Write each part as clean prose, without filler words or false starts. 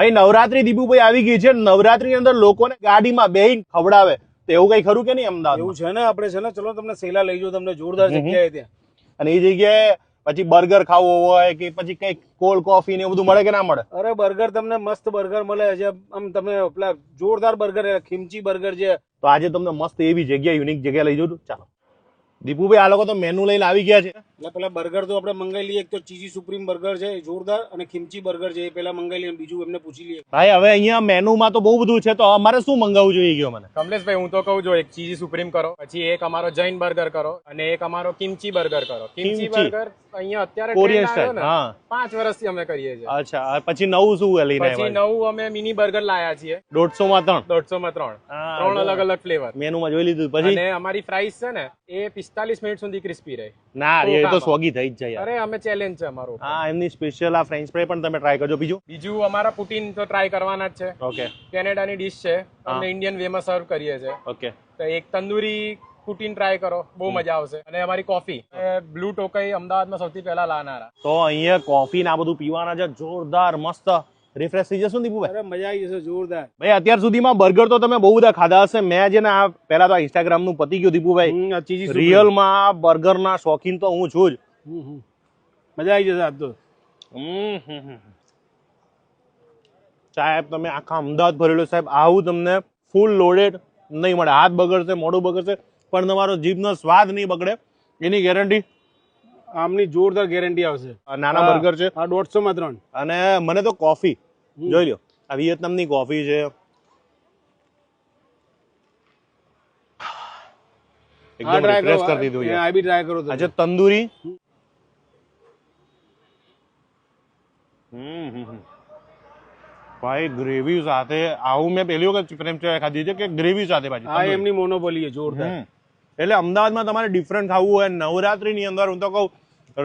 ભાઈ નવરાત્રી દીપુભાઈ આવી ગઈ છે, નવરાત્રી ની અંદર લોકોને ગાડીમાં બેહીને ખવડાવે, તો એવું કઈ ખરું કે નહીં અમદાવાદ? એવું છે ને, આપણે છે ને, ચલો તમને સેલા લઈ જાઉં, તમને જોરદાર જગ્યાએ ત્યાં. અને એ જગ્યાએ પછી બર્ગર ખાવું હોય કે પછી કઈક કોલ્ડ કોફી ને એવું બધું મળે કે ના મળે? અરે બર્ગર તમને મસ્ત બર્ગર મળે છે, આમ તમે પેલા જોરદાર બર્ગર, ખીમચી બર્ગર છે. તો આજે તમને મસ્ત એવી જગ્યા, યુનિક જગ્યા લઈ જઉં. ચાલો દીપુભાઈ, આ લોકો તો મેનુ લઈને આવી ગયા છે. એટલે પેલા બર્ગર તો આપણે મંગાવી લઈએ. એક તો ચીઝી સુપ્રીમ બર્ગર છે જોરદાર, અને ખીમચી બર્ગર છે એ પેલા મંગાવી લઈએ, બીજું એમને પૂછી લઈએ. ભાઈ હવે અહીંયા મેનુમાં તો બહુ બધું છે, તો અમારે શું મંગાવવું જોઈએ? ગયો મને કમલેશભાઈ, હું તો કહું છું એક ચીઝી સુપ્રીમ કરો, પછી એક અમારો જૈન બર્ગર કરો, અને એક અમારો કિમચી બર્ગર કરો. કિમચી બર્ગર અહીંયા અત્યારે કોરિયન trend આવ્યો સ્ટાઇલ. ને, હા 5 વર્ષથી અમે કરીએ છીએ. અચ્છા, પછી નવું શું લઈને પછી આવ્યા? નવું અમે મિની બર્ગર લાયા છીએ 150 માં 3. 150 માં 3 અલગ અલગ ફ્લેવર. મેનુમાં જોઈ લીધું. પછી અને અમારી પ્રાઇસ છે ને એ 45 મિનિટ સુધી ક્રિસ્પી રહે. ના એ તો સ્વગી થઈ જ જાય. અરે અમે ચેલેન્જ છે અમારું. હા, એમની સ્પેશિયલ આ ફ્રેન્ચ ફ્રાય પણ તમે ટ્રાય કરજો. બીજું અમારા પુટીન તો ટ્રાય કરવાના જ છે. ઓકે કેનેડાની ડીશ છે, અમે ઇન્ડિયન વેમાં સર્વ કરીએ છીએ. ઓકે, તો એક તંદૂરી પુટીન ટ્રાય કરો, બહુ મજા આવશે. અને અમારી કોફી બ્લુ ટોકાઈ અમદાવાદમાં સૌથી પહેલા લાવનારા. તો અહીંયા કોફી ને આ બધું પીવાના છે, જોરદાર મસ્ત રિફ્રેશ થઈ જશે દીપુભાઈ. અરે મજા આવી જશે જોરદાર. ભાઈ અત્યાર સુધીમાં બર્ગર તો તમે બહુ બધા ખાધા હશે. મેં છે ને આ પહેલા તો ઇન્સ્ટાગ્રામ નું પતી ગયું દીપુભાઈ. ચીઝી રિયલ માં બર્ગર ના શોખીન તો હું છું જ. મજા આવી જશે આજ તો. સાહેબ તમે આખા અમદાવાદ ભરેલો સાહેબ, આવું તમને ફૂલ લોડેડ નહીં મળે. હાથ બગડશે, મોઢું બગડશે, પણ તમારો જીભનો સ્વાદ નહીં બગડે, એની ગેરંટી આમની જોરદાર ગેરંટી આવશે. નાના બર્ગર છે આ 150 માં 3. અને મને તો કોફી જોઈ લો, આ વિયેતનામની કોફી છે, એકદમ રિફ્રેશ કરી દીધું છે. આ બી ટ્રાય કરો તો. આજે તંદૂરી ભાઈ ગ્રેવી સાથે, આવું મેં પહેલી વખત પ્રેમ ચાય ખાધી છે કે ગ્રેવી સાથે ભાજી. આ એમની મોનોપોલી છે જોરદાર. એટલે અમદાવાદમાં તમારે ડિફરન્ટ ખાવું હોય, નવરાત્રીની અંદર હું તો કહું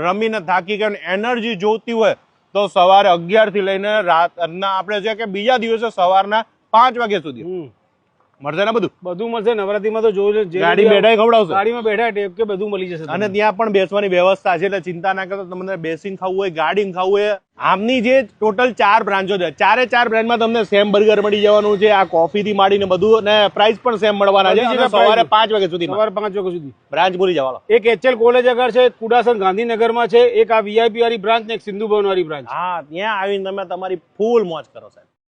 રમીને થાકી ગયો, એનર્જી જોતી હોય તો સવારે 11 થી લઈને રાતના આપણે છે કે બીજા દિવસે સવારના 5 વાગ્યા સુધી મળશે ને બધું મળશે. નવરાત્રીમાં તો જોજો, ગાડી બેઠા ખવડાવશે, ગાડીમાં બેઠા ટેપ કે બધું મળી જશે. અને ત્યાં પણ બેસવાની વ્યવસ્થા છે, એટલે ચિંતા ના કરતા. તમને બેસીને ખાવું હોય, ગાડીમાં ખાવું હોય. આમની જે ટોટલ 4 બ્રાન્ચો છે, 4 બ્રાન્ચમાં તમને સેમ બર્ગર મળી જવાનું છે. આ કોફી થી માંડીને બધું, અને પ્રાઇસ પણ સેમ મળવાના છે. સવારે 5 વાગ્યા સુધી, સવારે 5 વાગ્યા સુધી બ્રાન્ચ પૂરી જવાનો. એક HL કોલેજ આગળ છે, કુડાસન ગાંધીનગરમાં છે, એક આ VIP વાળી બ્રાન્ચ ને એક સિંધુ ભવન વાળી બ્રાન્ચ. હા, ત્યાં આવીને તમે તમારી ફૂલ મોજ કરો સાહેબ.